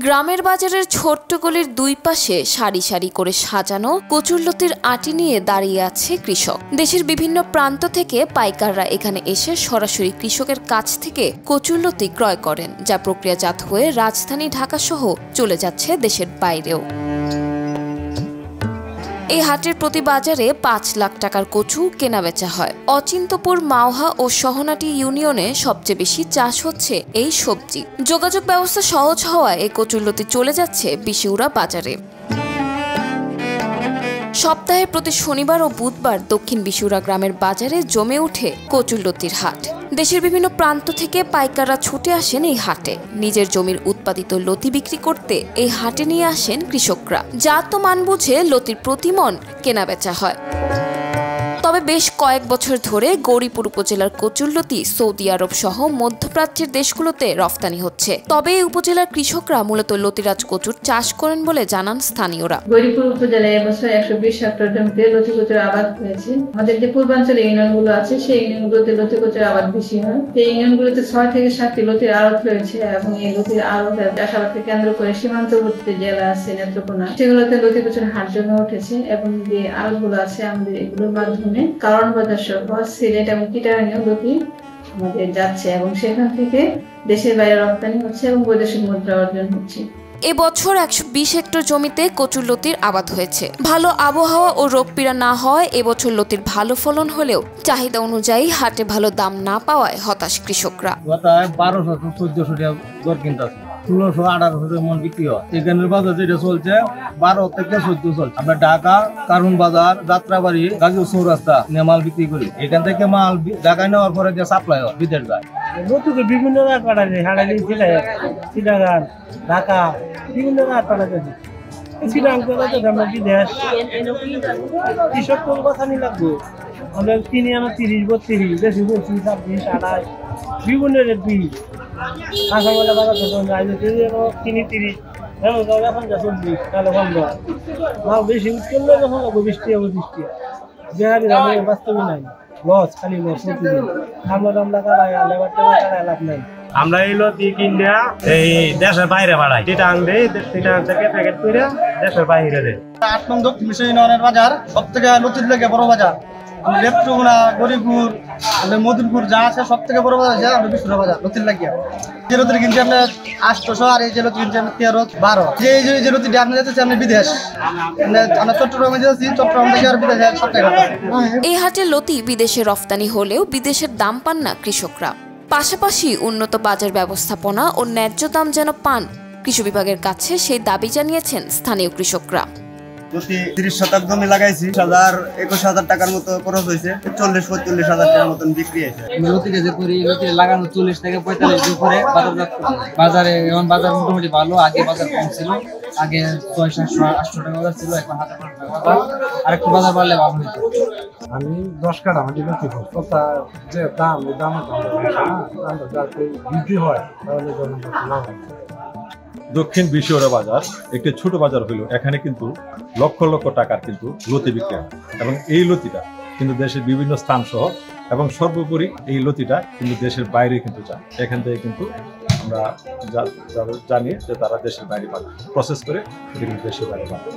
গ্রামের বাজারের ছোট্ট গলির দুই পাশে সারি সারি করে সাজানো কচুরলতির আটি নিয়ে দাঁড়িয়ে আছে কৃষক। দেশের বিভিন্ন প্রান্ত থেকে পাইকাররা এখানে এসে সরাসরি কৃষকের কাছ থেকে কচুরলতি ক্রয় করেন, যা প্রক্রিয়াজাত হয়ে রাজধানী ঢাকা সহ চলে যাচ্ছে দেশের বাইরেও। এই হাটের প্রতি বাজারে ৫ লাখ টাকার কচু কেনাবেচা হয়। অচিন্তপুর, মাওহা ও সহনাটি ইউনিয়নে সবচেয়ে বেশি চাষ হচ্ছে এই সবজি। যোগাযোগ ব্যবস্থা সহজ হওয়ায় এই কচুরলতি চলে যাচ্ছে বিশিউরা বাজারে। সপ্তাহে প্রতি শনিবার ও বুধবার দক্ষিণ বিশিউরা গ্রামের বাজারে জমে ওঠে কচুরলতির হাট। দেশের বিভিন্ন প্রান্ত থেকে পাইকাররা ছুটে আসেন এই হাটে। নিজের জমির উৎপাদিত লতি বিক্রি করতে এই হাটে নিয়ে আসেন কৃষকরা। জাত ও মান বুঝে লতির প্রতি মন কেনাবেচা হয়। তবে বেশ কয়েক বছর ধরে গৌরীপুর উপজেলার কচুরলতি সৌদি আরব সহ মধ্যপ্রাচ্যের দেশগুলোতে রফতানি হচ্ছে। তবে এই উপজেলার কৃষকরা মূলত লতিরাজ কচুর চাষ করেন বলে জানান স্থানীয়রা। গৌরীপুর উপজেলায় এবছর 120 হেক্টর জমিতে লতি কচুর আবাদ হয়েছে। আমাদের যে পূর্বাঞ্চলে ইউনিয়নগুলো আছে সেই ইউনিয়নগুলোতে লতি কচুর আবাদ বেশি হয়। এই ইউনিয়নগুলোতে 6 থেকে 7টি লতির আড়ত রয়েছে এবং এই লতির আড়তের চাষাবাদকে কেন্দ্র করে সীমান্তবর্তী জেলা আছে নেত্রকোনা, সেগুলোতে লতি কচুর হাট জমে উঠেছে এবং যে আড়তগুলো আছে আমাদের এগুলোর মাধ্যমে কারণ বাজার সহ সিলেট এবং চিটাগাঙে লতি আমাদের যাচ্ছে এবং সেখান থেকে দেশের বাইরে রপ্তানি হচ্ছে এবং বৈদেশিক মুদ্রা অর্জন হচ্ছে। এবছর 120 হেক্টর জমিতে কচুরলতির আবাদ হয়েছে। ভালো আবহাওয়া ও রোগপীড়া না হওয়ায় এবছর লতির ভালো ফলন হলেও চাহিদা অনুযায়ী হাটে ভালো দাম না পাওয়ায় হতাশ কৃষকরা। 1200-1400 টাকা দর কিনতেছে, 1600-1800 মন বিক্রি হয়। এখানের বাজার যেটা চলছে 12 থেকে 14 চলছে। আমরা ঢাকা, কারণ বাজার, যাত্রাবাড়ি, গাজীপুর চৌরাস্তা মাল বিক্রি করি। এখান থেকে মাল ঢাকায় নেওয়ার পরে যে সাপ্লাই হয় বিদেশ যায়। বিভিন্ন চিটাগাং, ঢাকা, বিভিন্ন কৃষক কোন কথা নিয়ে লাগবে। আমরা কিনে আনা 30-32, বেশি বলছি 26, 28, বিভিন্ন রেট দিই। কাঁচামালা বাজার কিনি 30, এখন যা 40, তাহলে বন্ধ বেশি উঠলে যখন লাগবে 20 টাকা 25 টাকা। বেহারি দামে বাস্তবে নাই, লস, খালি লস। প্রতিদিন আমরা কারাই লেবার টাকা লাভ নাই। আমরা এই লতি কিনা এই দেশের বাইরে বাড়াই, চিটাং দেই, চিটাং থেকে প্যাকেট করে দেশের বাইরে দেয়। 8 নং দক্ষিণ ইউনিয়নের বাজার সব থেকে লতির লেগে বড় বাজার। নেত্রকোনা, গৌরীপুর, মদনপুর যা আছে সব থেকে বড় বাজার আছে বিশিউরা বাজার লতির লাগিয়া। যে লতির কিনছি আপনার 800, আর এই যে লতি কিনছি আপনার 13-12। যে লতিটা আপনি যাচ্ছি আপনি বিদেশ, আমরা চট্টগ্রামে যাচ্ছি, চট্টগ্রাম থেকে আর বিদেশে 7 টাকা। এই হাটে লতি বিদেশে রফতানি হলেও বিদেশের দাম পান না কৃষকরা। পাশাপাশি উন্নত বাজার ব্যবস্থাপনা ও ন্যায্য দাম যেন পান কৃষি বিভাগের কাছে সেই দাবি জানিয়েছেন স্থানীয় কৃষকরা। 30 শতক জমি লাগাইছি, 21,000 টাকার মতো খরচ হয়েছে, 40-45 টাকার মতন বিক্রি হয়েছে। লতি যে করি, লতি লাগানো 40 থেকে 45 দিন পরে বাজারে এখন বাজার মোটামুটি ভালো। আগে বাজার কম ছিল, আগে 600-800 টাকা বাজার ছিল, এখন 1000 টাকা বাজার। আর একটু বাজার বাড়লে ভালো হতো। আমি 10 কাঠা মাটি লতি কথা যে দাম, এই দামের বৃদ্ধি হয় তাহলে লাভ হয়। দক্ষিণ বিশিউরা বাজার একটি ছোট বাজার হইল, এখানে কিন্তু লক্ষ লক্ষ টাকার কিন্তু লতি বিক্রি হয় এবং এই লতিটা কিন্তু দেশের বিভিন্ন স্থান সহ এবং সর্বোপরি এই লতিটা কিন্তু দেশের বাইরে কিন্তু যায়। এখান থেকে কিন্তু আমরা জানি যে তারা দেশের বাইরে পাঠায়, প্রসেস করে দেশের বাইরে পাঠায়।